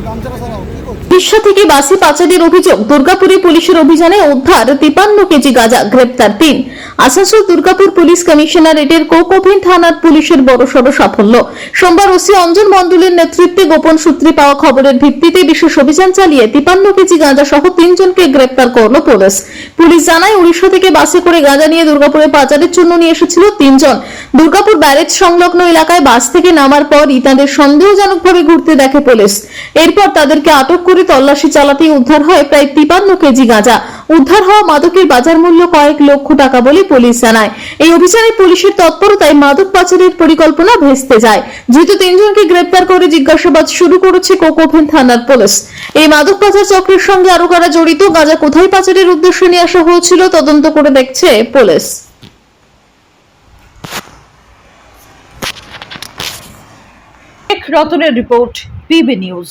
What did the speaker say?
উড়িষ্যা থেকে বাসে পাচারের অভিযোগ, দুর্গাপুরে পুলিশের অভিযানে উদ্ধার 53 কেজি গাঁজা, গ্রেপ্তার 3। আসানসোল দুর্গাপুর পুলিশ কমিশনারেটের কোকোভিন থানার পুলিশের বড়সড় সাফল্য। সোমবার ওসি অঞ্জন মণ্ডলের নেতৃত্বে গোপন সূত্রে পাওয়া খবরের ভিত্তিতে বিশেষ অভিযান চালিয়ে 53 কেজি গাঁজা সহ 3 জনকে গ্রেপ্তার করল পুলিশ। পুলিশ জানায়, উড়িষ্যা থেকে বাসে করে গাঁজা নিয়ে দুর্গাপুরে পাচারের জন্য নিয়ে এসেছিল 3 জন। দুর্গাপুর ব্যারেজ সংলগ্ন এলাকায় বাস থেকে নামার পরই তাদের সন্দেহজনকভাবে ঘুরতে দেখে পুলিশ। এরপর তাদেরকে আটক করে তল্লাশি চালাতেই উদ্ধার হয় প্রায় 53 কেজি গাঁজা। উদ্ধার হওয়া মাদকের বাজার মূল্য কয়েক লক্ষ টাকা বলে পুলিশ জানায়। এই অভিযানে পুলিশের তৎপরতায় মাদক পাচারের পরিকল্পনা ভেস্তে যায়। যেহেতু 3 জনকে গ্রেপ্তার করে জিজ্ঞাসাবাদ শুরু করেছে কোকোভিন থানার পুলিশ। এই মাদক পাচার চক্রের সঙ্গে আরো কারা জড়িত, গাঁজা কোথায় পাচারের উদ্দেশ্যে নিয়ে আসা হয়েছিল, তদন্ত করে দেখছে পুলিশ। রতনের রিপোর্ট, পিবি নিউজ।